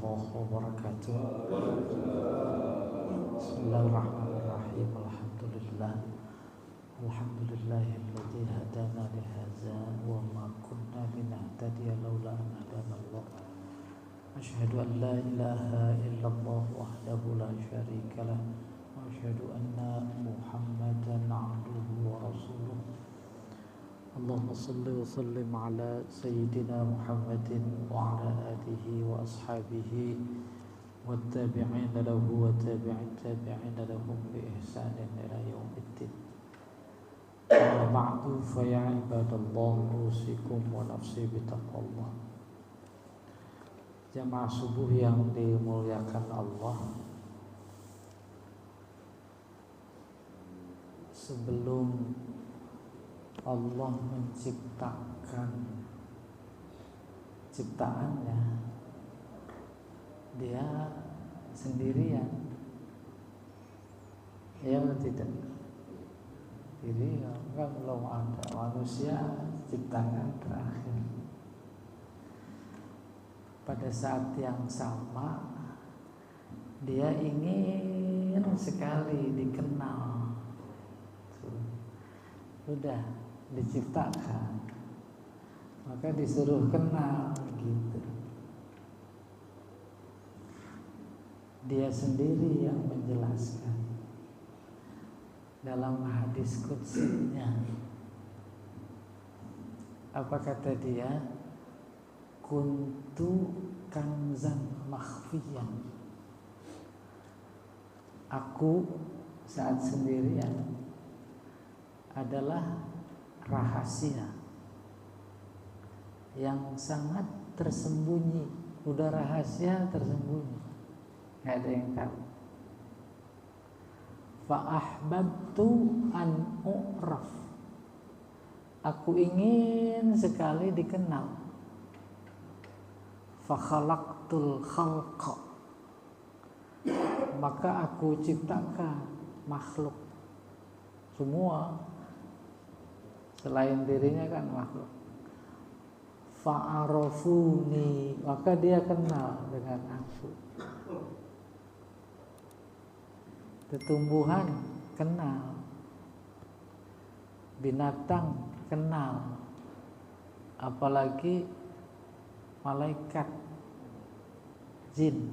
warahmatullahi wabarakatuh. Bismillahirrahmanirrahim. Alhamdulillahilladzi hadana li hadza wa ma kunna linahtadiya laula an hadana Allah. Asyhadu an la ilaha illallah wahdahu la syarika lah wa asyhadu anna Muhammadan abduhu wa rasuluh. Allahumma salli wa sallim ala sayyidina Muhammadin wa ala alihi wa ashabihi wa tabi'ina lahu wa tabi'ina lahum bi ihsanin ila yaumiddin. Amma ba'du, fa ya ibadallah, usikum wa nafsi bitaqwallah. Jamaah subuh yang dimuliakan Allah, sebelum Allah menciptakan ciptaannya, Dia sendirian, ya tidak? Sendirian, kan belum ada manusia ciptaan terakhir. Pada saat yang sama, Dia ingin sekali dikenal. Sudah diciptakan, maka disuruh kenal gitu. Dia sendiri yang menjelaskan dalam hadis qudsinya. Apa kata Dia? Kuntu kanzan makhfiyan. Aku saat sendirian adalah rahasia yang sangat tersembunyi. Udah rahasia tersembunyi, nggak ada yang tahu. Fa'ahbabtu an u'raf. Aku ingin sekali dikenal. Fakhalaqtul khalqa. Maka aku ciptakan makhluk semua selain dirinya kan makhluk. Fa'arafuni, maka dia kenal dengan aku. Tumbuhan kenal, binatang kenal, apalagi malaikat, jin.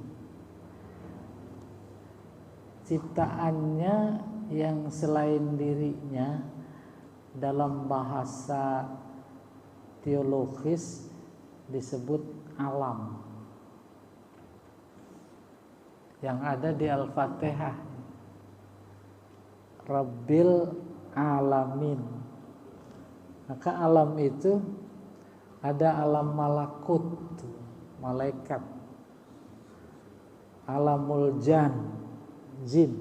Ciptaannya yang selain dirinya dalam bahasa teologis disebut alam, yang ada di Al-Fatihah, Rabbil alamin. Maka alam itu ada alam malakut, malaikat, alamul jin,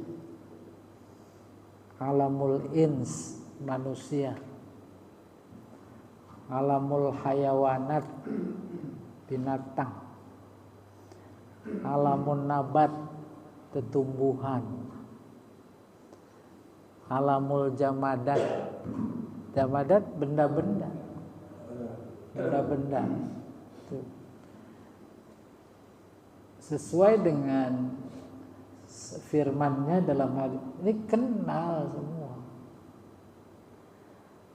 alamul ins, manusia, alamul hayawanat, binatang, alamun nabat, tumbuhan, alamul jamadat, benda-benda. Sesuai dengan firman-Nya dalam hal ini, kenal semua.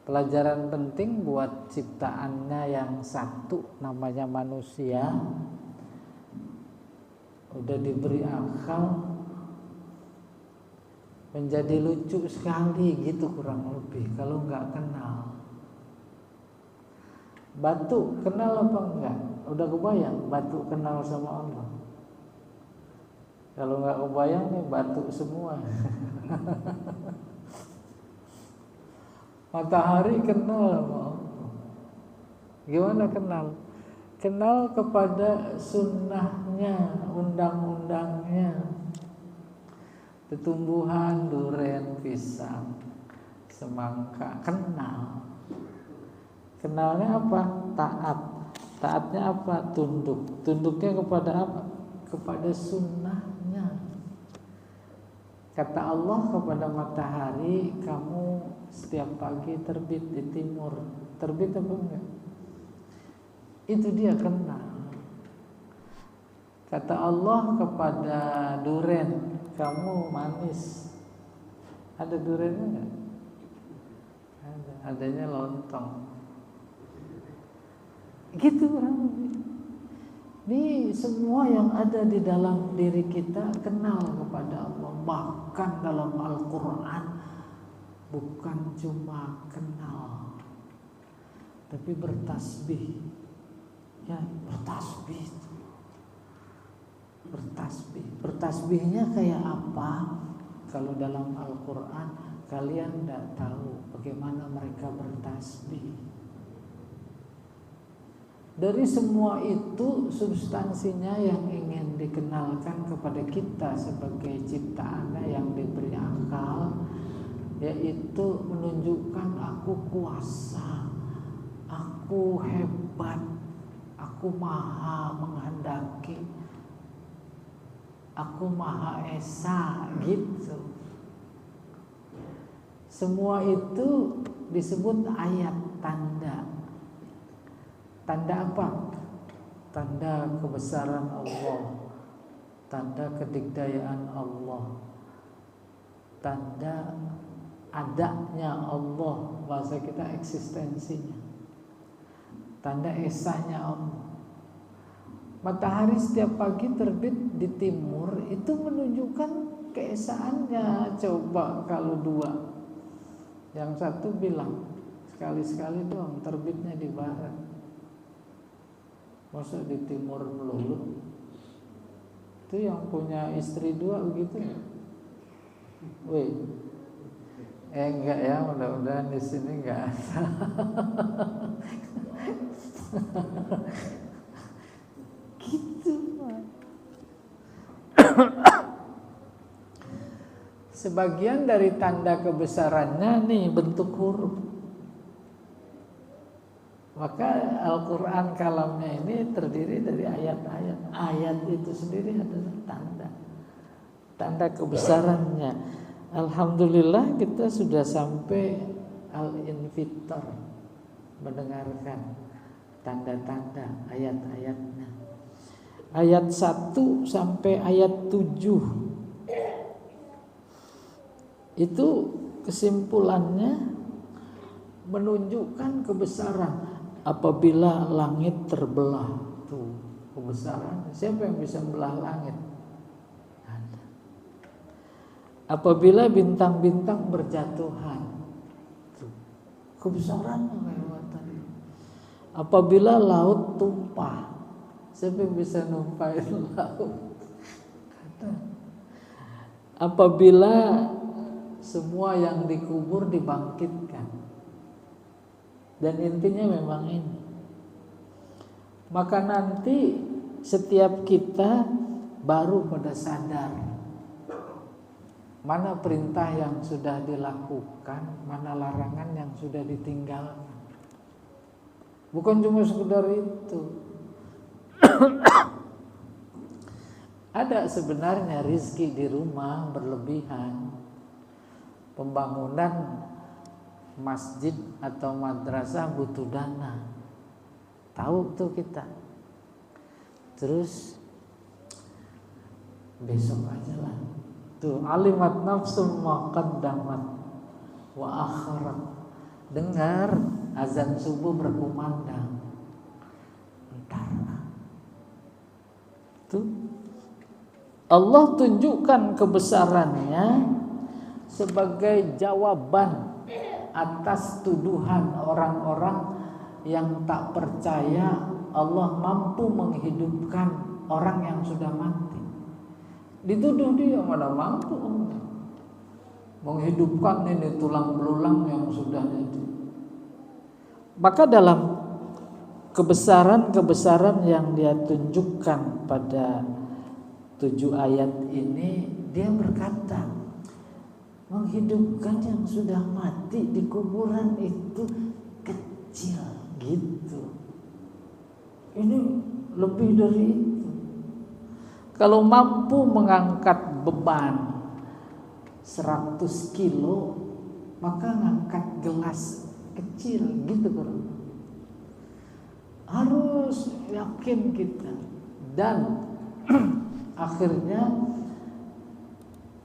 Pelajaran penting buat ciptaannya yang satu, namanya manusia, udah diberi akal, menjadi lucu sekali gitu kurang lebih kalau nggak kenal. Batu kenal apa enggak? Udah kebayang batu kenal sama Allah? Kalau nggak kebayang nih, batu semua. Matahari kenal sama Allah. Gimana kenal? Kenal kepada sunnahnya, undang-undangnya. Tumbuhan, duren, pisang, semangka, kenal. Kenalnya apa? Taat. Taatnya apa? Tunduk. Tunduknya kepada apa? Kepada sunnahnya. Kata Allah kepada matahari, kamu setiap pagi terbit di timur. Terbit apa enggak? Itu dia kenal. Kata Allah kepada duren, kamu manis. Ada durennya enggak? Ada. Adanya lontong. Gitu kurang lebih. Ini semua yang ada di dalam diri kita kenal kepada Allah. Bahkan dalam Al-Quran bukan cuma kenal, tapi bertasbih. Ya, bertasbih. Bertasbihnya kayak apa? Kalau dalam Al-Quran kalian tidak tahu bagaimana mereka bertasbih. Dari semua itu substansinya yang ingin dikenalkan kepada kita sebagai ciptaan yang diberi akal, yaitu menunjukkan aku kuasa, aku hebat, aku maha menghendaki, aku maha esa, gitu. Semua itu disebut ayat tanda. Tanda apa? Tanda kebesaran Allah, tanda kedikdayaan Allah, tanda adanya Allah, bahasa kita eksistensinya, tanda esanya Allah. Matahari setiap pagi terbit di timur itu menunjukkan keesaannya. Coba kalau dua, yang satu bilang sekali-sekali dong terbitnya di barat, masa di timur melulu? Itu yang punya istri dua begitu ya? Wih, enggak ya, mudah-mudahan di sini enggak ada. Gitu Pak. Sebagian dari tanda kebesarannya nih bentuk huruf. Maka Al-Quran kalamnya ini terdiri dari ayat-ayat. Ayat itu sendiri adalah tanda kebesarannya. Alhamdulillah kita sudah sampai Al-Infitar, mendengarkan tanda-tanda ayat-ayatnya. Ayat 1 sampai ayat 7 itu kesimpulannya menunjukkan kebesaran. Apabila langit terbelah, tuh kebesaran. Siapa yang bisa belah langit? Ada. Apabila bintang-bintang berjatuhan, tuh kebesaran kehebatan. Apabila laut tumpah, siapa yang bisa numpahin laut? Ada. Apabila semua yang dikubur dibangkitkan. Dan intinya memang ini. Maka nanti setiap kita baru pada sadar mana perintah yang sudah dilakukan, mana larangan yang sudah ditinggalkan. Bukan cuma sekedar itu. Ada sebenarnya rizki di rumah berlebihan. Pembangunan masjid atau madrasah butuh dana, tahu tuh kita. Terus besok aja lah. Tuh alimat nafsum ma qaddamat wa akharat. Dengar azan subuh berkumandang. Entar. Tuh Allah tunjukkan kebesarannya sebagai jawaban atas tuduhan orang-orang yang tak percaya Allah mampu menghidupkan orang yang sudah mati. Dituduh dia mana mampu menghidupkan ini tulang belulang yang sudah jadi. Maka dalam kebesaran-kebesaran yang dia tunjukkan pada 7 ayat ini, dia berkata menghidupkan yang sudah mati di kuburan itu kecil gitu. Ini lebih dari itu. Kalau mampu mengangkat beban 100 kilo, maka ngangkat gelas kecil gitu kan. Harus yakin kita. Dan Akhirnya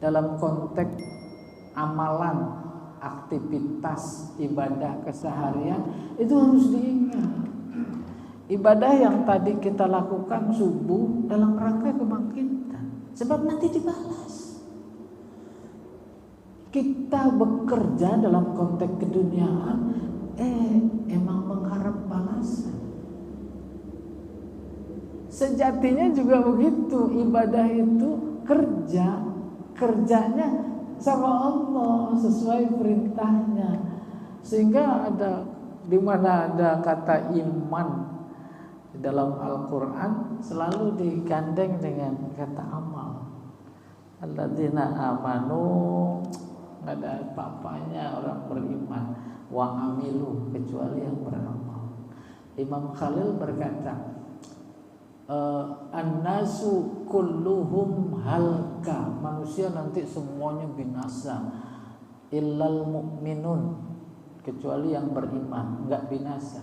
dalam konteks amalan, aktivitas ibadah keseharian itu harus diingat. Ibadah yang tadi kita lakukan subuh dalam rangka kebangkitan, sebab nanti dibalas. Kita bekerja dalam konteks keduniaan, emang mengharap balasan. Sejatinya juga begitu, ibadah itu kerjanya sama Allah sesuai perintahnya. Sehingga ada di mana ada kata iman di dalam Al-Qur'an selalu digandeng dengan kata amal. Alladzina amanu, nggak ada apa-apanya orang beriman, wa amilu, kecuali yang beramal. Imam Khalil berkata, an-nasu kulluhum halka, manusia nanti semuanya binasa, illal mu'minun, kecuali yang beriman enggak binasa.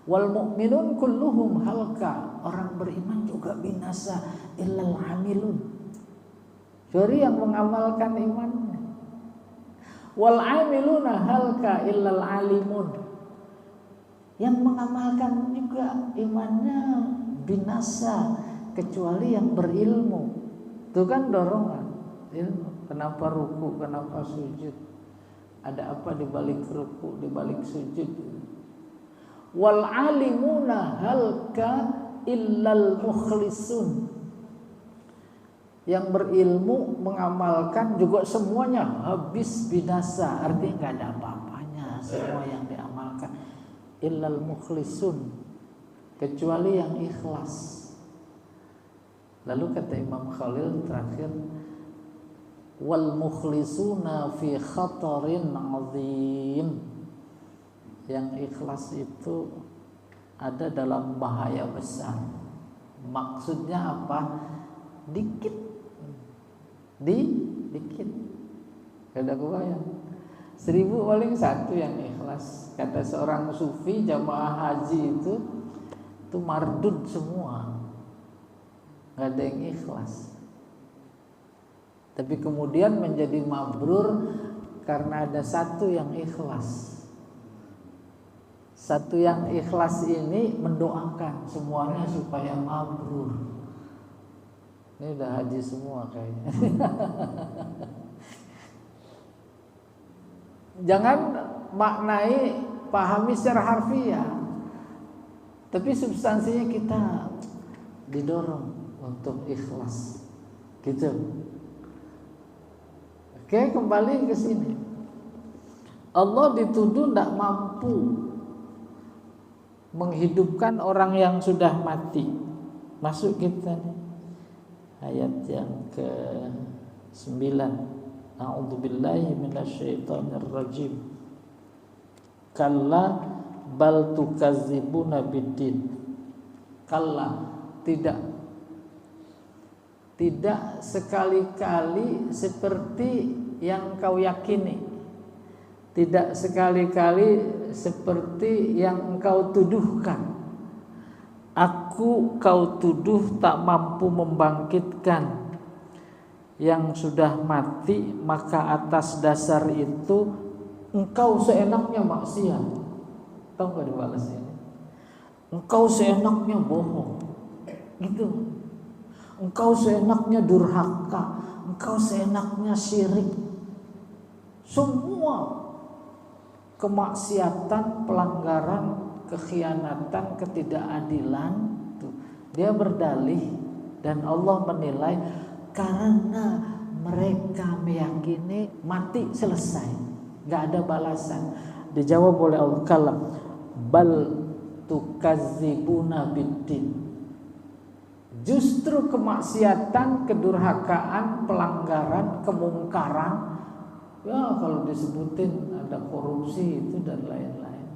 Wal mu'minun kulluhum halka, orang beriman juga binasa, illal amilun, kecuali yang mengamalkan imannya. Wal amiluna halka illal alimun, yang mengamalkan juga imannya binasa, kecuali yang berilmu. Itu kan dorongan ilmu. Kenapa ruku, kenapa sujud, ada apa di balik ruku, di balik sujud. Wal alimuna halka illal mukhlisun, yang berilmu mengamalkan juga semuanya habis binasa, artinya nggak ada apa-apanya semua yang diamalkan. Illal mukhlisun, kecuali yang ikhlas. Lalu kata Imam Khalil terakhir, wal mukhlisuna fi khatarin azim, yang ikhlas itu ada dalam bahaya besar. Maksudnya apa? Dikit. Ada kebayang 1000 paling 1 yang ikhlas. Kata seorang sufi, jamaah haji itu mardud semua, nggak ada yang ikhlas. Tapi kemudian menjadi mabrur karena ada 1 yang ikhlas. 1 yang ikhlas ini mendoakan semuanya supaya mabrur. Ini udah haji semua kayaknya. Jangan maknai, pahami secara harfiah, tapi substansinya kita didorong untuk ikhlas, gitu. Oke, kembali ke sini. Allah dituduh tidak mampu menghidupkan orang yang sudah mati. Masuk kita nih ayat yang ke-9. A'udzubillahi minasyaitonir rajim. Kalla bal tukazzibuna biddin. Kalla, tidak sekali-kali seperti yang kau yakini, tidak sekali-kali seperti yang engkau tuduhkan. Aku kau tuduh tak mampu membangkitkan yang sudah mati, maka atas dasar itu engkau seenaknya maksiat. Tahu gak dibalas ini? Engkau seenaknya bohong, gitu. Engkau seenaknya durhaka, engkau seenaknya syirik. Semua kemaksiatan, pelanggaran, kekhianatan, ketidakadilan tuh, dia berdalih, dan Allah menilai karena mereka meyakini mati selesai, nggak ada balasan. Dijawab oleh Allah, kala bal tukazzibuna biddin. Justru kemaksiatan, kedurhakaan, pelanggaran, kemungkaran, ya kalau disebutin ada korupsi itu dan lain-lain.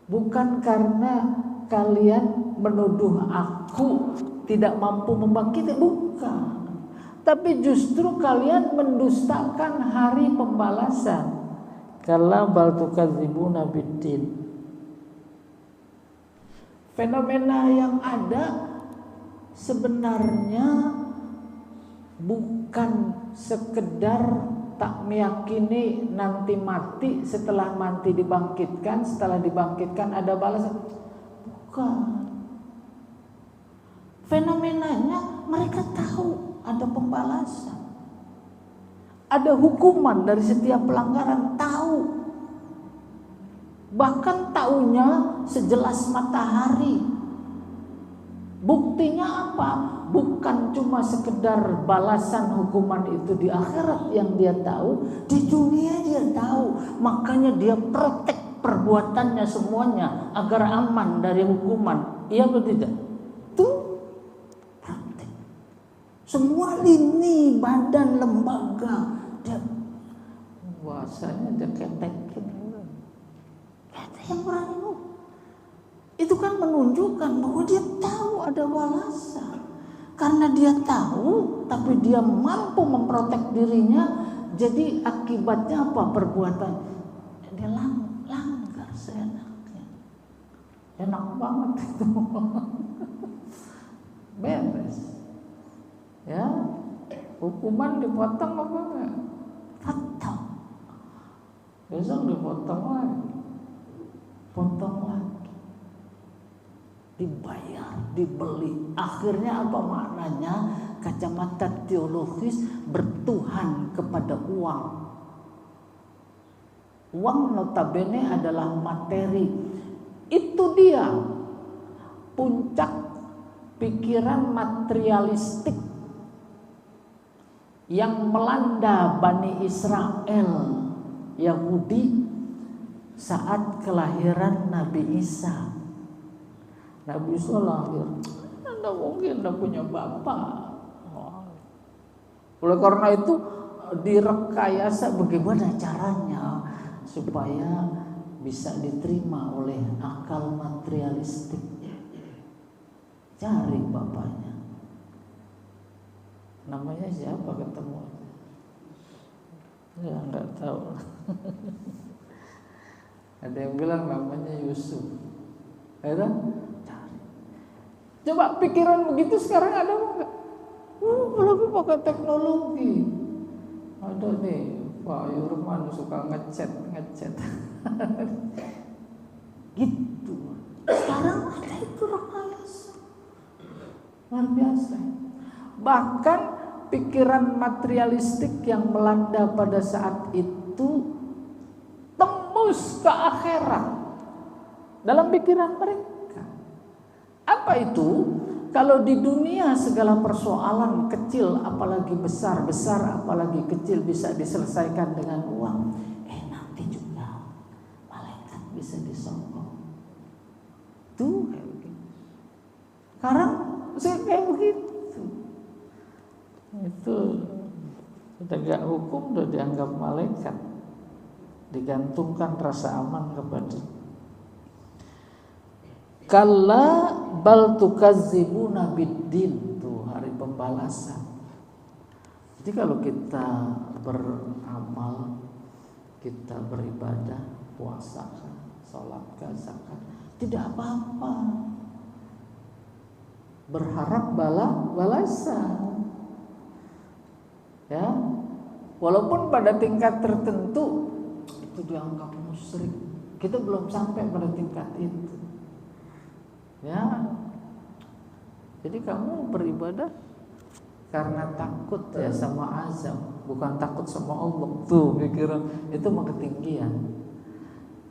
Bukan karena kalian menuduh aku tidak mampu membangkitkan, bukan. Tapi justru kalian mendustakan hari pembalasan. Kalla bal tukadzibuna biddin. Fenomena yang ada sebenarnya bukan sekedar tak meyakini nanti mati, setelah mati dibangkitkan, setelah dibangkitkan ada balasan. Bukan. Fenomenanya mereka tahu ada pembalasan, ada hukuman dari setiap pelanggaran, tahu. Bahkan taunya sejelas matahari. Buktinya apa? Bukan cuma sekedar balasan hukuman itu di akhirat yang dia tahu, di dunia dia tahu. Makanya dia protek perbuatannya semuanya agar aman dari hukuman. Iya atau tidak? Tuh, protek. Semua lini, badan, lembaga dia bahasanya dia ketekin. Ada yang berani. Itu kan menunjukkan bahwa dia tahu ada balasan. Karena dia tahu, tapi dia mampu memprotek dirinya. Jadi akibatnya apa perbuatan? Dia langgar seenaknya. Enak banget itu. Beres. Ya, hukuman dipotong apa enggak? Potong. Besok dipotong lagi. Potong lagi. Dibayar, dibeli. Akhirnya apa maknanya? Kacamata teologis bertuhan kepada uang. Uang notabene adalah materi. Itu dia puncak pikiran materialistik yang melanda Bani Israel Yahudi saat kelahiran Nabi Isa. Nabi Isa lahir, Anda mungkin tidak punya bapak. Oleh karena itu direkayasa bagaimana caranya supaya bisa diterima oleh akal materialistik. Cari bapaknya. Namanya siapa ketemu? Ya nggak tahu. Ada yang bilang namanya Yusuf. Ada? Cari. Coba pikiran begitu sekarang ada enggak? Apalagi pakai teknologi. Ada nih Pak Yurman suka ngechat. Gitu. Sekarang ada itu rekayasa. Luar biasa. Bahkan pikiran materialistik yang melanda pada saat itu tembus ke akhirat dalam pikiran mereka. Apa itu? Kalau di dunia segala persoalan kecil apalagi besar apalagi kecil bisa diselesaikan dengan uang, nanti juga malaikat bisa disokong. Tuh kayak begitu. Sekarang saya kayak begitu. Itu tegak hukum udah dianggap malaikat, digantungkan rasa aman kepada. Kalla bal tukazzibuna biddin, tuh hari pembalasan. Jadi kalau kita beramal, kita beribadah, puasa, sholat, zakat, tidak apa-apa. Berharap balasan. Ya, walaupun pada tingkat tertentu itu dianggap musyrik, kita belum sampai pada tingkat itu. Ya, jadi kamu beribadah karena takut ya sama azab, bukan takut sama Allah. Tuh pikiran itu mah ketinggian.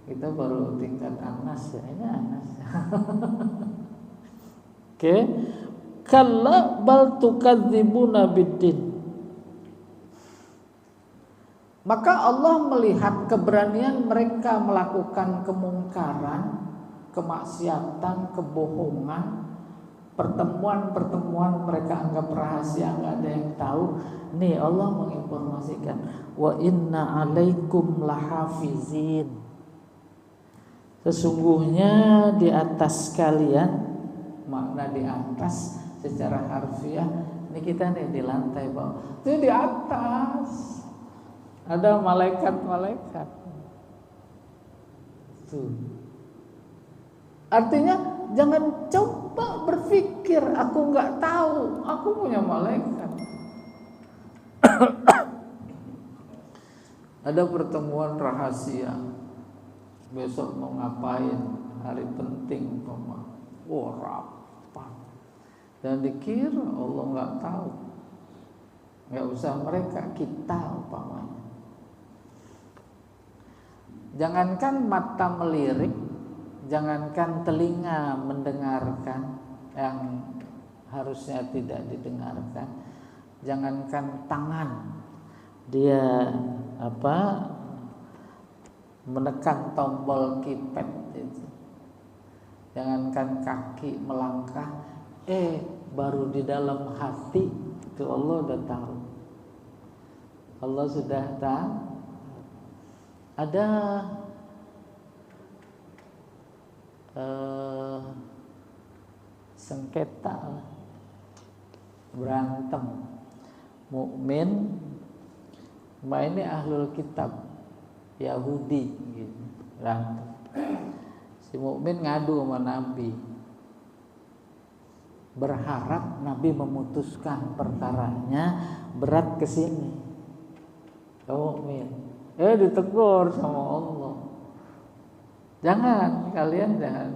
Kita baru tingkat Anas ya, ini Anas. Oke, kalla bal tukadzibuna biddin. Maka Allah melihat keberanian mereka melakukan kemungkaran, kemaksiatan, kebohongan, pertemuan mereka anggap rahasia, nggak ada yang tahu. Nih Allah menginformasikan, wa inna alaikum lahafizin. Sesungguhnya di atas kalian, makna di atas secara harfiah, ini kita nih di lantai bawah, itu di atas ada malaikat. Tuh. Artinya jangan coba berpikir aku nggak tahu, aku punya malaikat. Ada pertemuan rahasia, besok mau ngapain, hari penting, rapat. Dan dikira Allah nggak tahu, nggak usah mereka, kita umpamanya. Jangankan mata melirik, jangankan telinga mendengarkan yang harusnya tidak didengarkan, jangankan tangan dia menekan tombol keypad itu, jangankan kaki melangkah, baru di dalam hati itu Allah udah tahu. Allah sudah tahu. Ada sengketa, berantem mukmin sama ini ahlul kitab Yahudi gitu, berantem. Si mukmin ngadu sama Nabi, berharap Nabi memutuskan perkaranya, berat ke sini. Mukmin ditegur sama Allah.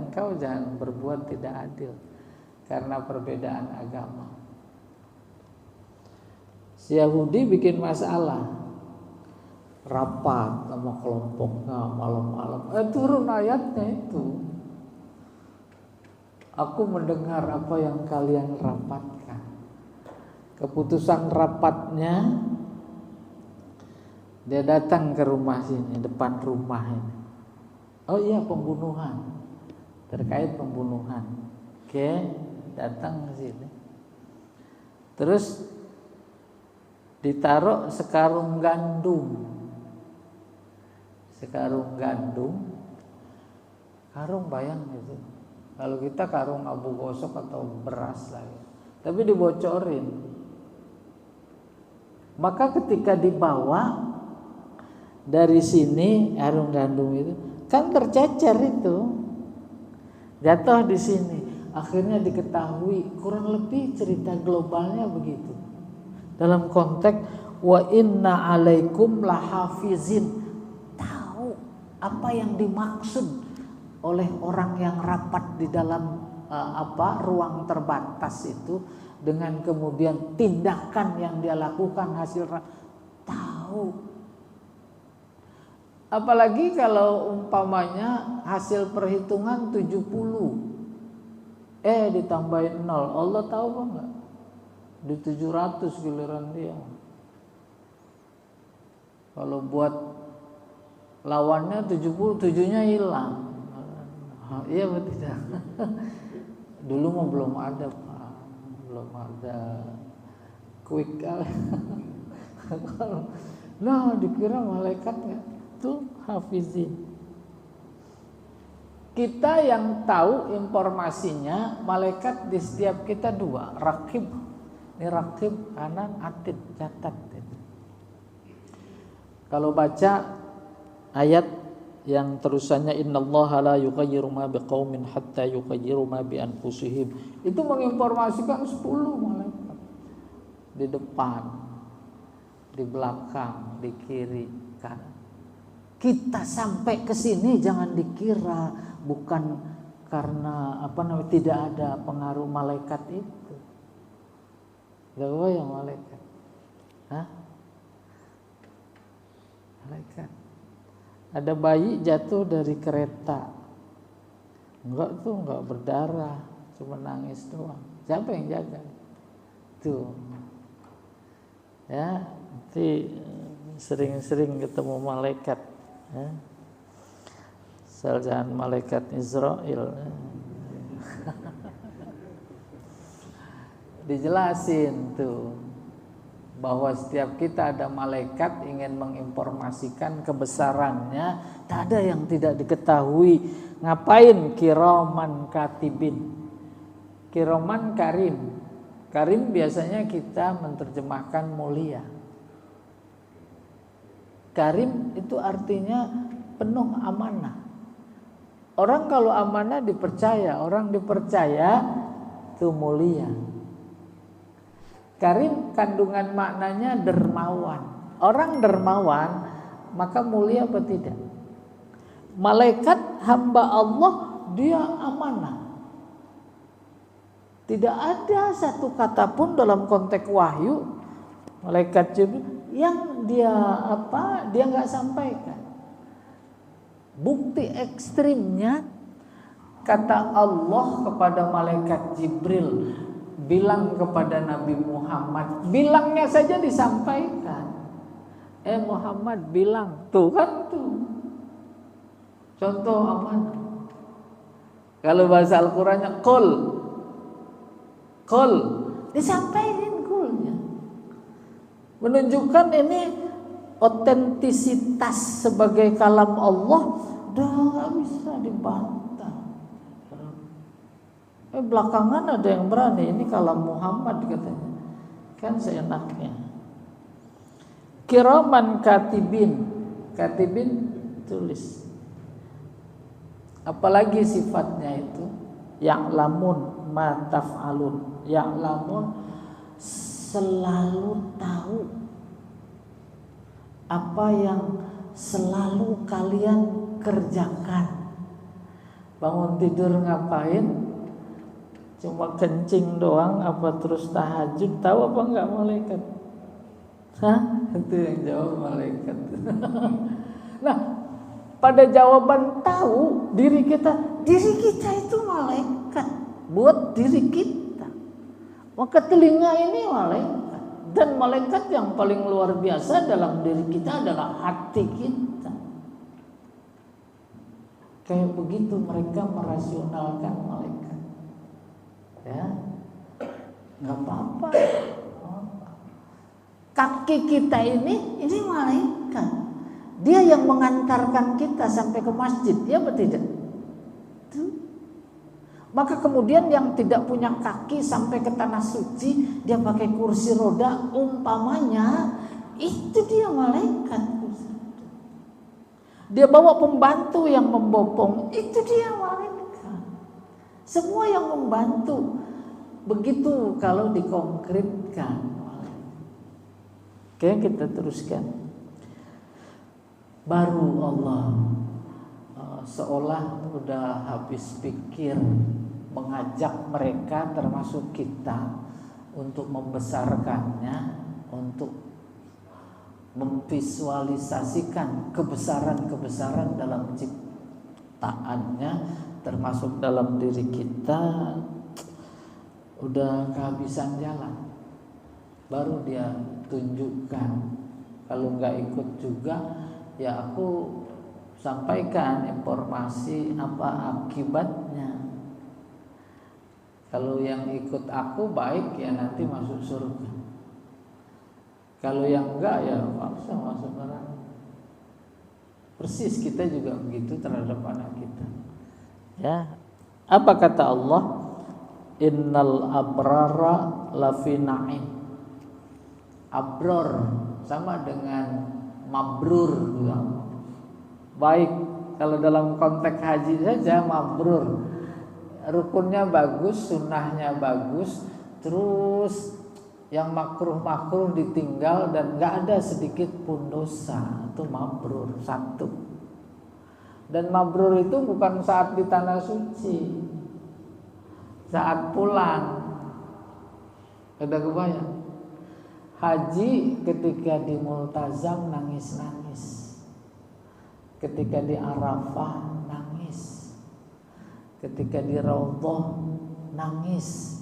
Engkau jangan berbuat tidak adil karena perbedaan agama. Si Yahudi bikin masalah, rapat sama kelompoknya malam-malam. Turun ayatnya itu. Aku mendengar apa yang kalian rapatkan. Keputusan rapatnya, dia datang ke rumah sini, depan rumah ini. Oh iya, pembunuhan, terkait pembunuhan. Oke, datang ke sini. Terus ditaruh sekarung gandum. Sekarung gandum, karung bayang gitu. Kalau kita karung abu gosok atau beras lah ya. Tapi dibocorin. Maka ketika dibawa dari sini karung gandum itu kan tercecer itu, jatuh di sini. Akhirnya diketahui, kurang lebih cerita globalnya begitu. Dalam konteks wa inna alaikum lahafizin, tahu apa yang dimaksud oleh orang yang rapat di dalam ruang terbatas itu, dengan kemudian tindakan yang dia lakukan hasil tahu. Apalagi kalau umpamanya hasil perhitungan 70, ditambahin 0, Allah tahu apa enggak? Di 700 giliran dia. Kalau buat lawannya 70, 7-nya hilang. Iya betul tidak? Dulu mah belum ada, Pak. Belum ada quick. Nah, dikira malaikatnya itu hafizin. Kita yang tahu informasinya, malaikat di setiap kita dua, rakib. Ini rakib kanan, atid, catat. Kalau baca ayat yang terusannya innallaha la yughayyiru ma biqaumin hatta yughayyiru ma bi anfusihim, itu menginformasikan 10 malaikat. Di depan, di belakang, di kiri, kanan. Kita sampai ke sini jangan dikira bukan karena tidak ada pengaruh malaikat itu. Gak yang malaikat. Malaikat. Ada bayi jatuh dari kereta. Enggak berdarah, cuma nangis doang. Siapa yang jaga? Tuh. Ya, nanti sering-sering ketemu malaikat. Asal jangan malaikat Israel. Dijelasin tuh bahwa setiap kita ada malaikat ingin menginformasikan kebesarannya, tak ada yang tidak diketahui. Ngapain? Kiraman katibin, kiraman karim. Karim biasanya kita menerjemahkan mulia. Karim itu artinya penuh amanah. Orang kalau amanah dipercaya, orang dipercaya itu mulia. Karim kandungan maknanya dermawan. Orang dermawan maka mulia apa tidak? Malaikat hamba Allah dia amanah. Tidak ada satu kata pun dalam konteks wahyu malaikat Jibril yang dia nggak sampaikan. Bukti ekstrimnya kata Allah kepada malaikat Jibril, bilang kepada Nabi Muhammad, bilangnya saja disampaikan. Muhammad bilang, tuh kan tuh. Contoh amanah. Kalau bahasa Al-Qur'annya qul disampaikan kulnya. Menunjukkan ini otentisitas sebagai kalam Allah udah nggak bisa dibantah. Belakangan ada yang berani, ini kalam Muhammad katanya. Kan seenaknya. Kiraman katibin tulis. Apalagi sifatnya itu ya'lamun ma taf'alun. Ya'lamun selalu tahu apa yang selalu kalian kerjakan. Bangun tidur ngapain? Cuma kencing doang apa terus tahajud? Tahu apa enggak malaikat? Itu yang jawab malaikat. Nah, pada jawaban tahu diri kita itu malaikat buat diri kita. Maka telinga ini malaikat, dan malaikat yang paling luar biasa dalam diri kita adalah hati kita. Kayak begitu mereka merasionalkan malaikat. Ya, nggak apa-apa. Kaki kita ini malaikat. Dia yang mengantarkan kita sampai ke masjid, ya betul tidak? Maka kemudian yang tidak punya kaki sampai ke tanah suci, dia pakai kursi roda umpamanya, itu dia malaikat. Dia bawa pembantu yang membopong, itu dia malaikat. Semua yang membantu. Begitu kalau dikonkretkan. Oke, kita teruskan. Baru Allah seolah udah habis pikir mengajak mereka termasuk kita untuk membesarkannya, untuk memvisualisasikan kebesaran-kebesaran dalam ciptaannya, termasuk dalam diri kita. Udah kehabisan jalan, baru dia tunjukkan. Kalau nggak ikut juga, ya aku sampaikan informasi apa akibatnya. Kalau yang ikut aku baik, ya nanti masuk surga. Kalau yang enggak, ya paksa masuk neraka. Persis kita juga begitu terhadap anak kita. Ya, apa kata Allah? Innal abrara lafi na'im. Abror sama dengan mabrur juga. Baik, kalau dalam konteks haji saja mabrur. Rukunnya bagus, sunnahnya bagus, terus yang makruh-makruh ditinggal dan gak ada sedikit pun dosa. Itu mabrur, satu. Dan mabrur itu bukan saat di tanah suci, saat pulang. Ada kebayang? Haji ketika di Multazam nangis-nangis, ketika di Arafah nangis, ketika di Raudhah nangis.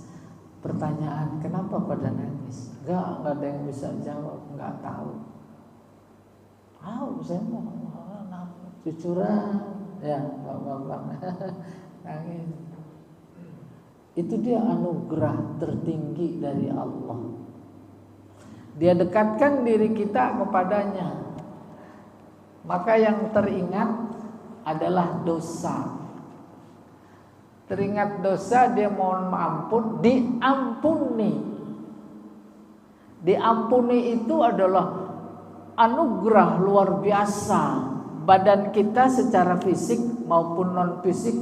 Pertanyaan, kenapa pada nangis? Enggak ada yang bisa jawab, enggak tahu. Saya mau cucuran, ya bapak nangis. Itu dia anugerah tertinggi dari Allah. Dia dekatkan diri kita kepadanya. Maka yang teringat adalah dosa. Teringat dosa, dia mohon ampun, diampuni. Diampuni itu adalah anugerah luar biasa badan kita secara fisik maupun non fisik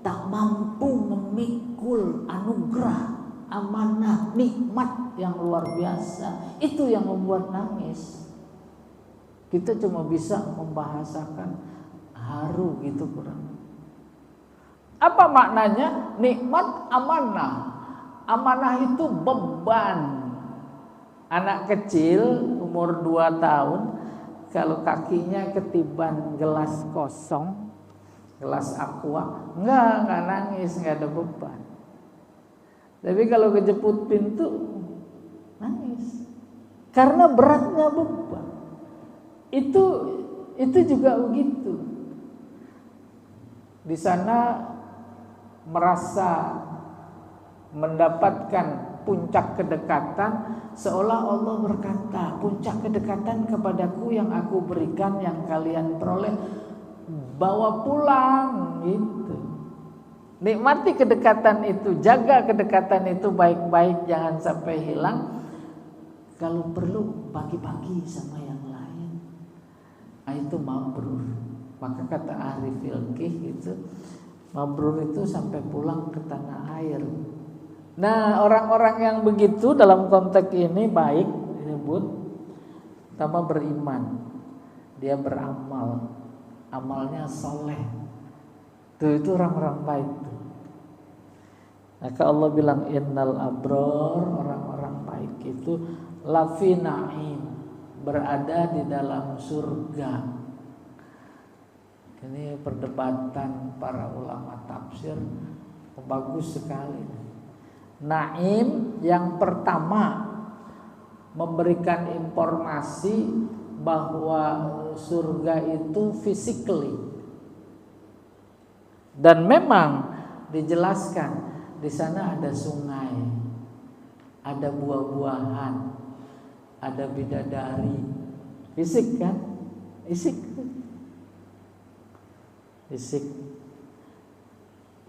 tak mampu memikul anugerah, amanah, nikmat yang luar biasa. Itu yang membuat nangis. Kita cuma bisa membahasakan haru gitu kurang. Apa maknanya? Nikmat amanah. Amanah itu beban. Anak kecil umur 2 tahun kalau kakinya ketiban gelas kosong, gelas aqua, enggak nangis, enggak ada beban. Tapi kalau kejeput pintu nangis. Karena beratnya beban. Itu juga begitu. Di sana merasa mendapatkan puncak kedekatan, seolah Allah berkata, puncak kedekatan kepadaku yang aku berikan, yang kalian peroleh, bawa pulang gitu. Nikmati kedekatan itu, jaga kedekatan itu baik-baik, jangan sampai hilang. Kalau perlu bagi-bagi sama yang lain. Nah, itu mabrur. Maka kata ahli fikih itu, mabrur itu sampai pulang ke tanah air. Nah, orang-orang yang begitu dalam konteks ini baik disebut pertama beriman. Dia beramal, amalnya soleh. Itu orang-orang baik tuh. Maka Allah bilang innal abror, orang-orang baik itu lafi na'im, berada di dalam surga. Ini perdebatan para ulama tafsir bagus sekali. Naim yang pertama memberikan informasi bahwa surga itu physically, dan memang dijelaskan di sana ada sungai, ada buah-buahan, ada bidadari, fisik kan? Fisik.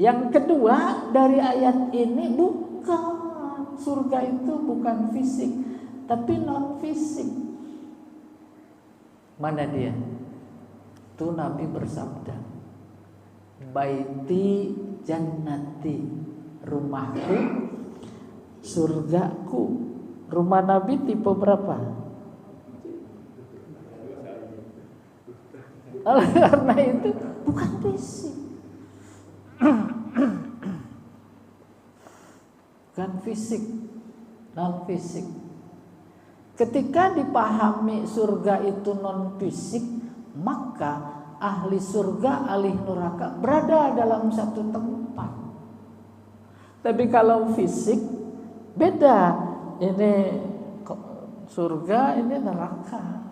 Yang kedua dari ayat ini bukan surga itu bukan fisik, tapi non fisik. Mana dia? Tuh Nabi bersabda, baiti jannati, rumahku surgaku. Rumah Nabi tipe berapa? Karena itu bukan fisik. Bukan fisik, non fisik. Ketika dipahami surga itu non fisik, maka ahli surga, ahli neraka berada dalam satu tempat. Tapi kalau fisik beda. Ini surga, ini neraka.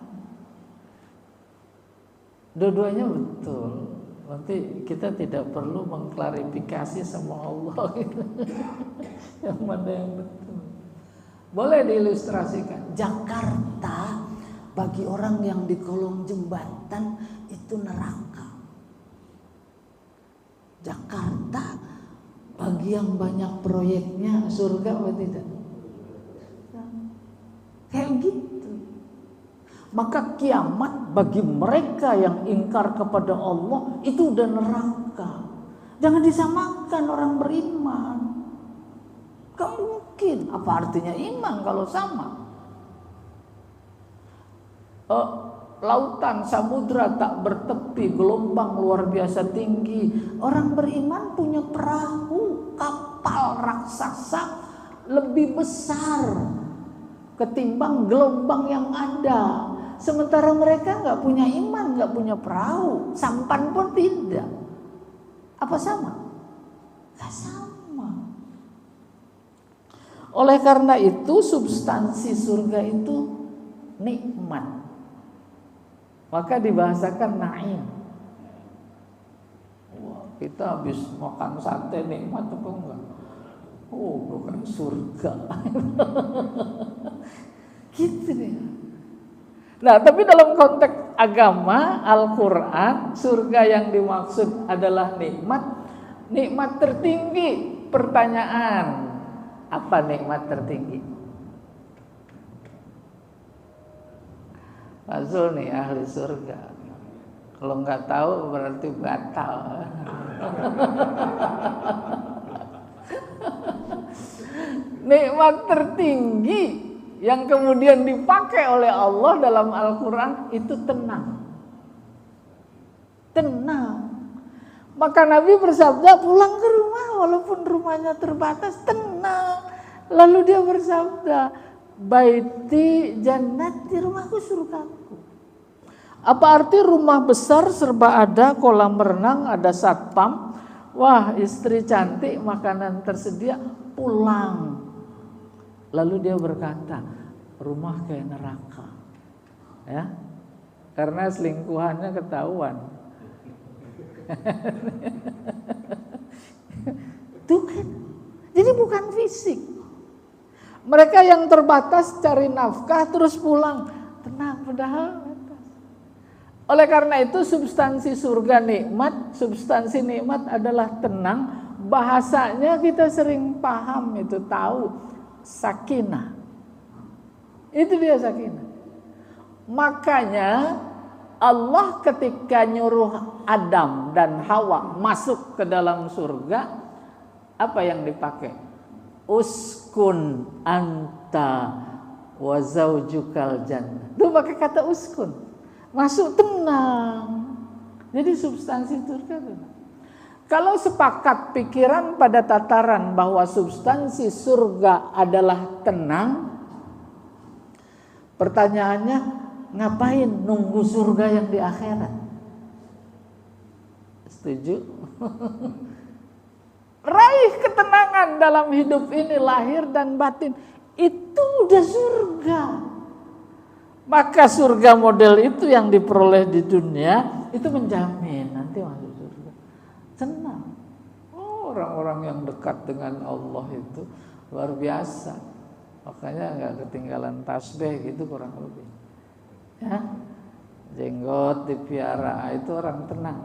Dua-duanya betul. Nanti kita tidak perlu mengklarifikasi sama Allah yang mana yang betul. Boleh diilustrasikan. Jakarta bagi orang yang di kolong jembatan itu neraka. Jakarta bagi yang banyak proyeknya surga atau tidak? Kayak gitu. Maka kiamat bagi mereka yang ingkar kepada Allah itu udah neraka. Jangan disamakan orang beriman. Gak mungkin. Apa artinya iman kalau sama? Lautan, samudra tak bertepi, gelombang luar biasa tinggi. Orang beriman punya perahu, kapal raksasa lebih besar ketimbang gelombang yang ada. Sementara mereka gak punya iman, gak punya perahu, sampan pun tidak. Apa sama? Gak sama. Oleh karena itu substansi surga itu nikmat. Maka dibahasakan naim. Wah, kita habis makan sate nikmat apa enggak? Oh, bukan surga. Gitu deh. Nah, tapi dalam konteks agama Al-Quran, surga yang dimaksud adalah nikmat. Nikmat tertinggi. Pertanyaan, apa nikmat tertinggi? Mazul nih ahli surga. Kalau nggak tahu berarti batal. Nikmat tertinggi yang kemudian dipakai oleh Allah dalam Al-Quran itu tenang. Tenang. Maka Nabi bersabda, pulang ke rumah walaupun rumahnya terbatas, tenang. Lalu dia bersabda, baiti jannati, rumahku surgaku. Apa arti rumah besar serba ada, kolam renang, ada satpam, wah istri cantik, makanan tersedia, pulang. Lalu dia berkata, rumah kayak neraka, ya, karena selingkuhannya ketahuan. Tuh kan, jadi bukan fisik. Mereka yang terbatas cari nafkah terus pulang, tenang padahal. Oleh karena itu substansi surga nikmat, substansi nikmat adalah tenang. Bahasanya kita sering paham itu, tahu, sakinah. Itu dia sakinah. Makanya Allah ketika nyuruh Adam dan Hawa masuk ke dalam surga, apa yang dipakai? Uskun anta wa zaujukal jannah. Itu pakai kata uskun. Masuk tenang. Jadi substansi surga tenang. Kalau sepakat pikiran pada tataran bahwa substansi surga adalah tenang, pertanyaannya, ngapain nunggu surga yang di akhirat? Setuju? Raih ketenangan dalam hidup ini, lahir dan batin. Itu udah surga. Maka surga model itu yang diperoleh di dunia itu menjamin nanti masuk surga. Tenang. Oh, orang-orang yang dekat dengan Allah itu luar biasa. Makanya nggak ketinggalan tasbih gitu kurang lebih. Ya, jenggot dipiara, itu orang tenang.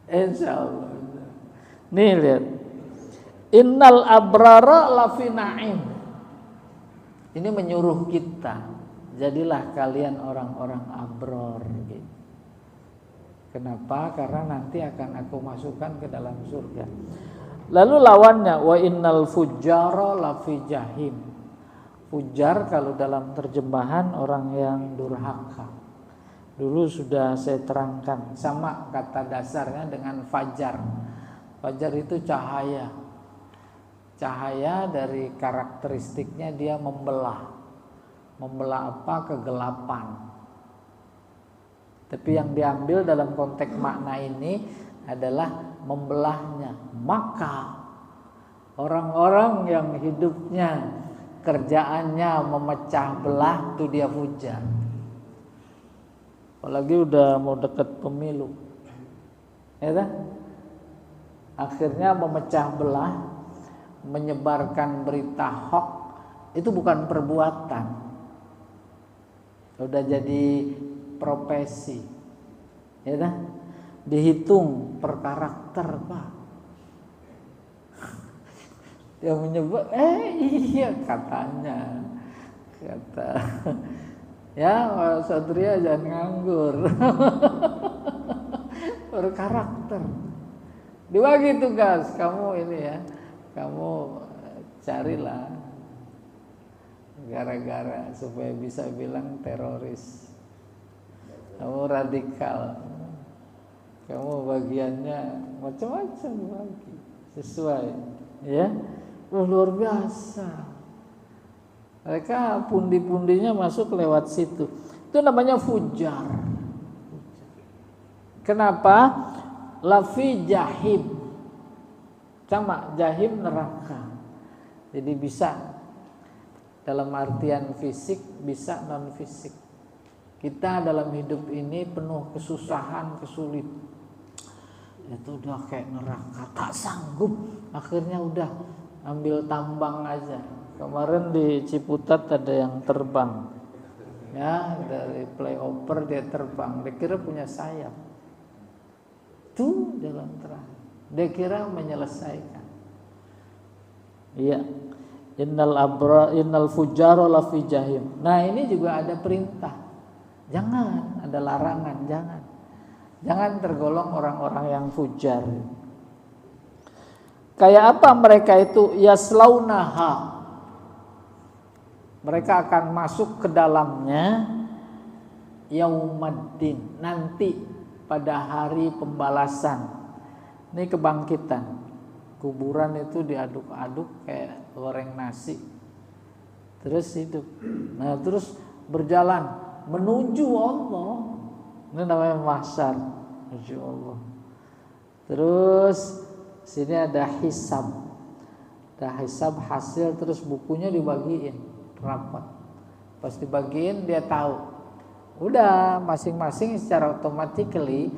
Insya Allah. Nih lihat. Innal abrara lafi na'im. Ini menyuruh kita, jadilah kalian orang-orang abror gitu. Kenapa? Karena nanti akan aku masukkan ke dalam surga. Lalu lawannya, wa innal fujjara lafi jahim. Fujar kalau dalam terjemahan orang yang durhaka. Dulu sudah saya terangkan, sama kata dasarnya dengan fajar. Fajar itu cahaya. Cahaya dari karakteristiknya dia membelah. Membelah apa? Kegelapan. Tapi yang diambil dalam konteks makna ini adalah membelahnya. Maka orang-orang yang hidupnya, kerjaannya memecah belah, itu dia fujar. Apalagi udah mau dekat pemilu, ya kan? Akhirnya memecah belah, menyebarkan berita hoax, itu bukan perbuatan, udah jadi profesi, ya kan? Dihitung per karakter, Pak. Dia menyebut, iya katanya, kata, ya Satria jangan nganggur, per karakter. Dibagi tugas, kamu ini ya, kamu carilah gara-gara supaya bisa bilang teroris, kamu radikal, kamu bagiannya macam-macam lagi sesuai, ya. Luar biasa. Mereka pundi-pundinya masuk lewat situ. Itu namanya fujar. Kenapa? Lafi jahim. Sama, jahim neraka. Jadi bisa dalam artian fisik, bisa non fisik. Kita dalam hidup ini penuh kesusahan, kesulitan. Itu udah kayak neraka, tak sanggup. Akhirnya udah ambil tambang aja. Kemarin di Ciputat ada yang terbang, ya, dari flyover dia terbang. Dia kira punya sayap. Tuh dalam terang. Dia kira menyelesaikan. Iya. innal fujjara lafi jahim. Nah, ini juga ada perintah. Jangan, ada larangan, jangan tergolong orang-orang yang fujar. Kayak apa mereka itu? Yaslaunaha. Mereka akan masuk ke dalamnya yaumaddin, nanti pada hari pembalasan. Ini kebangkitan. Kuburan itu diaduk-aduk kayak goreng nasi. Terus hidup. Nah, terus berjalan menuju Allah. Ini namanya mahsyar, menuju Allah. Terus sini ada hisab. Ada hisab hasil, terus bukunya dibagiin rapat. Pas dibagiin dia tahu. Udah masing-masing secara automatically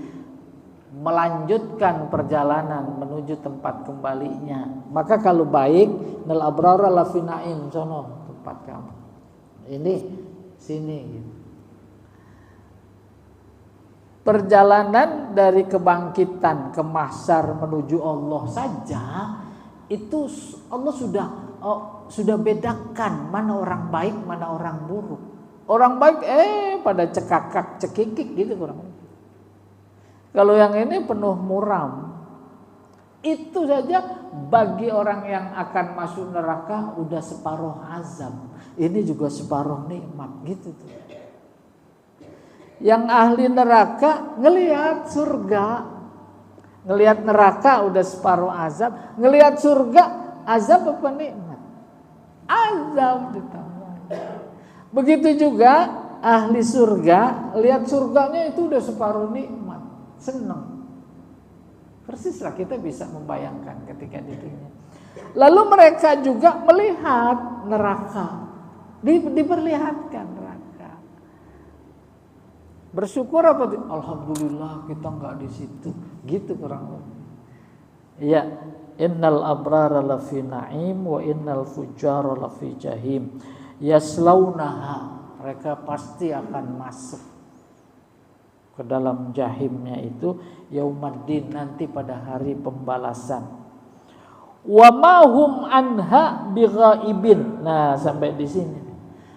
melanjutkan perjalanan menuju tempat kembalinya. Maka kalau baik, nal abrara lafi naim, sono tempat kamu. Ini sini gitu. Perjalanan dari kebangkitan ke mahsyar menuju Allah saja itu Allah sudah bedakan mana orang baik, mana orang buruk. Orang baik pada cekakak cekikik gitu kurang. Kalau yang ini penuh muram. Itu saja bagi orang yang akan masuk neraka udah separuh azab. Ini juga separuh nikmat gitu tuh. Yang ahli neraka ngelihat surga, ngelihat neraka udah separuh azab, ngelihat surga azab apa nikmat? Azab ditambah. Begitu juga ahli surga, lihat surganya itu udah separuh nikmat, senang. Persislah kita bisa membayangkan ketika dirinya. Lalu mereka juga melihat neraka, diperlihatkan neraka. Bersyukur apa? Alhamdulillah kita nggak di situ. Gitu kurang lebih. Ya, innal abrara lafi na'im wa innal fujjara lafi jahim. Yaslaunaha, mereka pasti akan masuk ke dalam jahimnya itu yaumaddin, nanti pada hari pembalasan. Wa ma hum anha bighaibin. Nah, sampai di sini.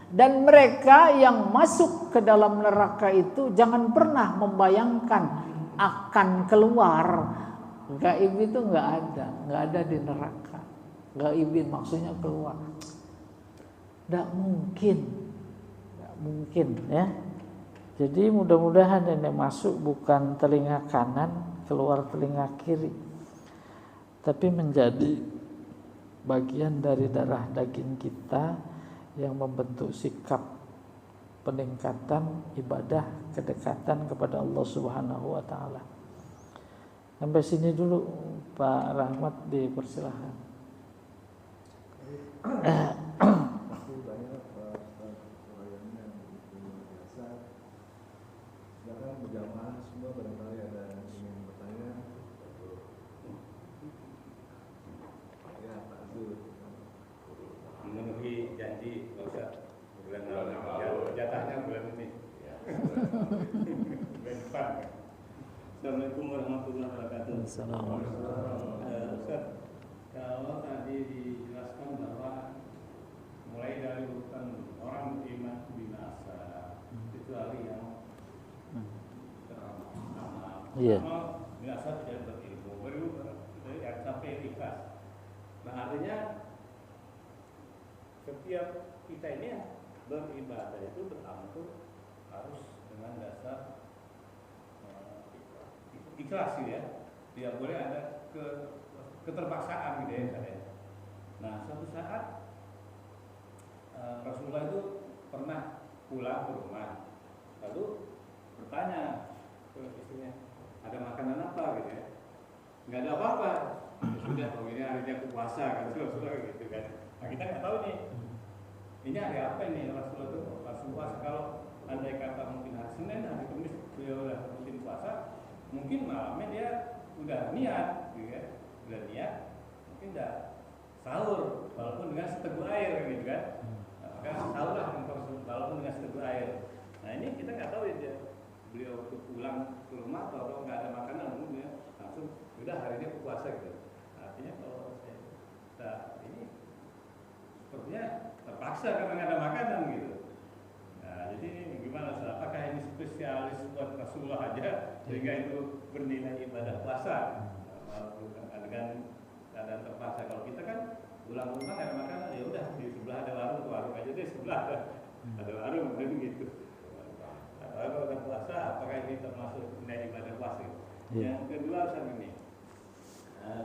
Dan mereka yang masuk ke dalam neraka itu jangan pernah membayangkan akan keluar. Gaib itu nggak ada di neraka. Gaibin maksudnya keluar. Nggak mungkin ya. Jadi mudah-mudahan yang masuk bukan telinga kanan, keluar telinga kiri, tapi menjadi bagian dari darah daging kita yang membentuk sikap peningkatan ibadah, kedekatan kepada Allah Subhanahu wa taala. Sampai sini dulu Pak Rahmat, dipersilahkan. Berjamaah semua barangkali ada yang ingin bertanya. Ya, Pak Zul. Memenuhi janji Pak Ustaz bulan lalu. Jatahnya bulan ini. Bulan depan. Assalamualaikum warahmatullahi wabarakatuh. Ustaz, kalau tadi dijelaskan bahwa mulai dari urutan orang beriman binasa, kecuali yang Iya. binasa tidak berilmu, sampai ikhlas. Nah, artinya setiap kita ini beribadah itu pertama itu harus dengan dasar ikhlas gitu ya. Tidak boleh ada keterpaksaan gitu ya. Nah, suatu saat Rasulullah itu pernah pulang ke rumah, lalu bertanya ke istrinya, ada makanan apa gitu ya? Nggak ada apa-apa. Ya sudah, kalau ini harinya puasa kan, Rasulullah gitu kan. Nah, kita nggak tahu nih, ini hari apa ini Rasulullah itu langsung puasa. Kalau andai kata mungkin hari Senin, hari Kamis beliau udah rutin puasa, mungkin malamnya dia udah niat, gitu ya, udah niat, mungkin udah sahur, walaupun dengan seteguk air gitu kan. Nah, maka sahurlah walaupun dengan seteguk air. Nah, ini kita nggak tahu ya, beliau pulang ke rumah atau nggak ada makanan, mungkin ya langsung udah hari ini puasa gitu. Artinya kalau saya ini terpaksa karena nggak ada makanan gitu. Nah, jadi gimana? Apakah ini spesialis buat Rasulullah aja sehingga itu bernilai ibadah puasa? Dengan keadaan terpaksa. Kalau kita kan pulang rumah nggak ada makanan, ya udah di sebelah ada warung aja deh, sebelah ada warung, udah gitu. Kalau ada puasa, apakah ini termasuk nilai ibadah puasa? Yang kedua Ustaz ini,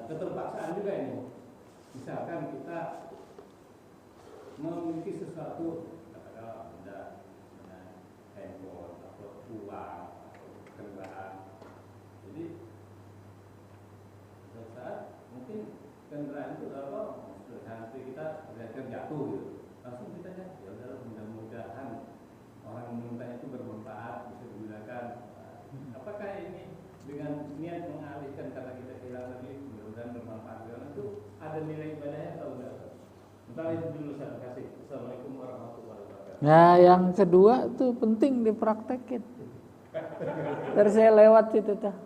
keterpaksaan juga ini. Misalkan kita memiliki sesuatu, katakanlah benda handphone atau uang atau kendaraan. Jadi suatu saat mungkin kendaraan itu nanti kita terjatuh gitu, langsung kita ya udah mudah-mudahan orang memintanya itu bermanfaat, bisa digunakan. Apakah ini dengan niat mengalihkan karena kita kehilangan tadi, mudah-mudahan bermanfaat, karena itu ada nilai ibadahnya atau enggak? Bentar itu dulu saya kasih. Assalamualaikum warahmatullahi wabarakatuh. Nah, yang kedua tuh penting dipraktekin. Terus saya lewat situ tuh.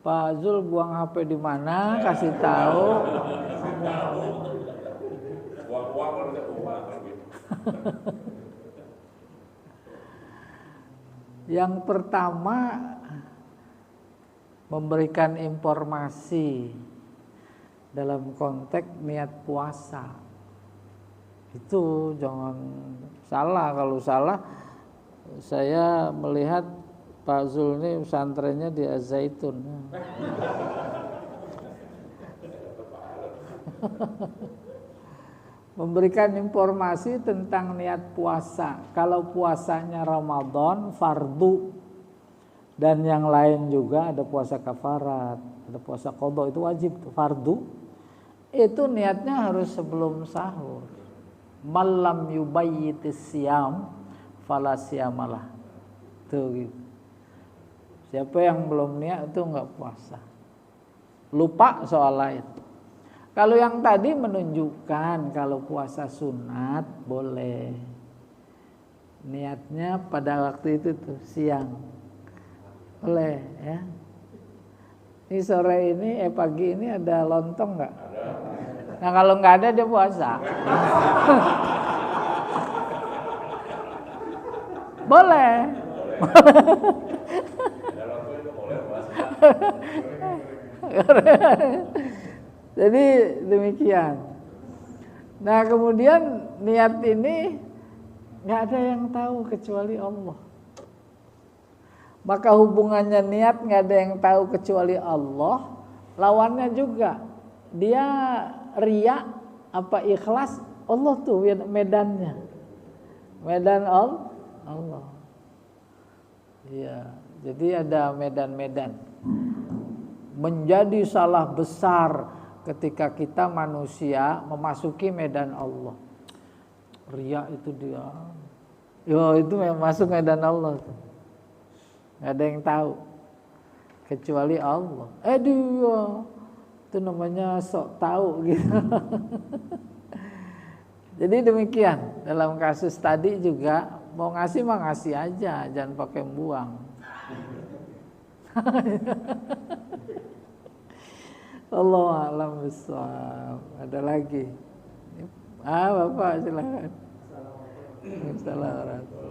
Pak Zul buang HP di mana? Kasih tahu. Yang pertama, memberikan informasi dalam konteks niat puasa. Itu jangan salah. Kalau salah, saya melihat Pak Zul ini pesantrennya di Az-Zaitun. Memberikan informasi tentang niat puasa. Kalau puasanya Ramadan fardu, dan yang lain juga ada puasa kafarat, ada puasa qadha, itu wajib tuh, fardu. Itu niatnya harus sebelum sahur. Malam yubayyitis siyam fala siyamalah. Tuh gitu. Siapa yang belum niat itu enggak puasa. Lupa soal lain. Kalau yang tadi menunjukkan kalau puasa sunat boleh. Niatnya pada waktu itu tuh siang. Boleh ya. Ini sore ini pagi ini ada lontong enggak? Ada. Nah, kalau enggak ada dia puasa. Boleh. Jadi demikian. Nah, kemudian niat ini nggak ada yang tahu kecuali Allah. Maka hubungannya niat nggak ada yang tahu kecuali Allah. Lawannya juga, dia riya apa ikhlas, Allah tuh medannya. Medan Allah. Iya, jadi ada medan-medan. Menjadi salah besar ketika kita manusia memasuki medan Allah. Riya itu dia. Itu masuk medan Allah tuh. Gak ada yang tahu kecuali Allah. Dia itu namanya sok tahu gitu. Jadi demikian dalam kasus tadi juga, mau ngasih mah ngasih aja, jangan pakai buang. Allah a'lam bishawab. Ada lagi? Bapak silakan. Assalamualaikum.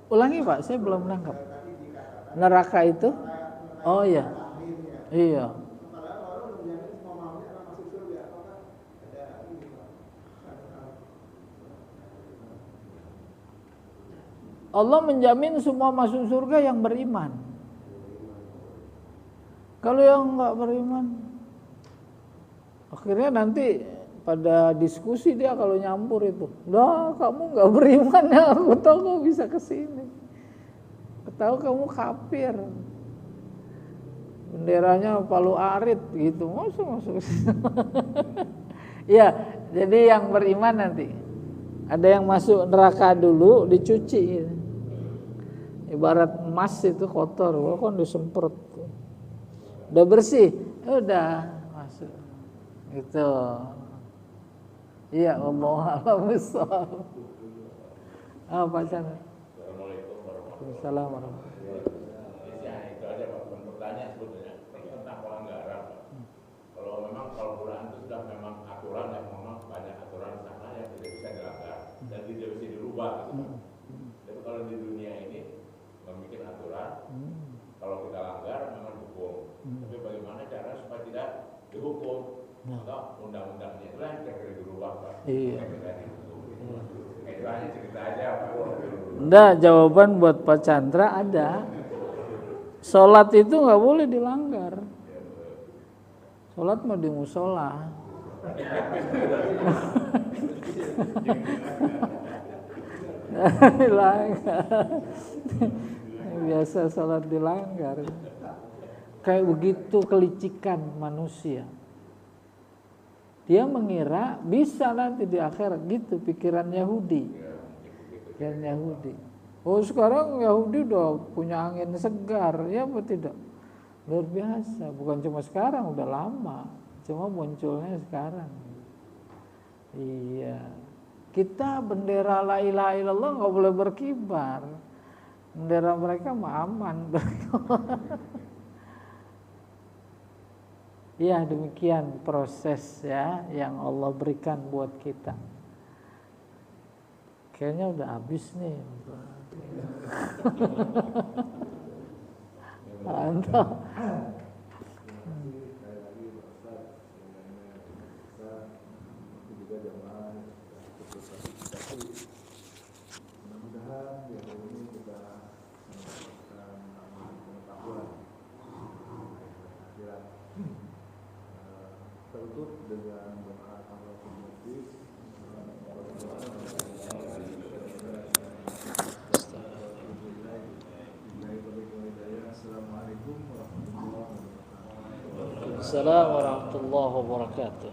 Ulangi Pak, saya belum menangkap. Neraka itu? Oh iya. Iya. Allah menjamin semua masuk surga yang beriman. Kalau yang enggak beriman, akhirnya nanti pada diskusi dia kalau nyampur itu, "Lah, kamu enggak beriman ya, aku tahu kamu bisa ke sini. Aku tahu kamu kafir. Benderanya palu arit gitu, masuk." Iya, jadi yang beriman nanti ada yang masuk neraka dulu dicuci gitu. Ibarat emas itu kotor, kan disemprot. Udah bersih, udah masuk. Gitu. Iya, Allah a'lam bishawab. Pak Chandra. Assalamualaikum warahmatullahi Waalaikumsalam warahmatullahi wabarakatuh. Ya, itu aja Pak, bukan pertanyaan sebetulnya. Ini tentang pelanggaran Pak. Kalau Quran itu sudah memang aturan yang memang banyak aturan sana yang tidak bisa dilanggar dan tidak bisa dirubah gitu Pak. Tapi kalau di dunia ini membuat aturan, kalau kita langgar memang hukum. Tapi bagaimana cara supaya tidak dihukum? Maka undang-undangnya itu yang kira-kira dirubah Pak. Iya. Itu hanya cerita aja Pak. Enggak, jawaban buat Pak Chandra ada. Sholat itu nggak boleh dilanggar. Sholat mau di musola. Dilanggar. Biasa sholat dilanggar. Kayak begitu kelicikan manusia. Dia mengira bisa nanti di akhirat, gitu pikiran Yahudi. Pikiran Yahudi. Oh sekarang Yahudi udah punya angin segar, ya apa tidak? Luar biasa, bukan cuma sekarang, udah lama. Cuma munculnya sekarang. Iya. Kita bendera la ilaha illallah nggak boleh berkibar. Bendera mereka mah aman. Ya demikian proses ya yang Allah berikan buat kita. Kayaknya udah habis nih. Mantap. Mudah-mudahan di hari ini kita mendapatkan pengetahuan akhirat. Tertutup dengan doa Tahiyatul Masjid. Assalamualaikum warahmatullahi wabarakatuh. Assalamualaikum warahmatullahi wabarakatuh.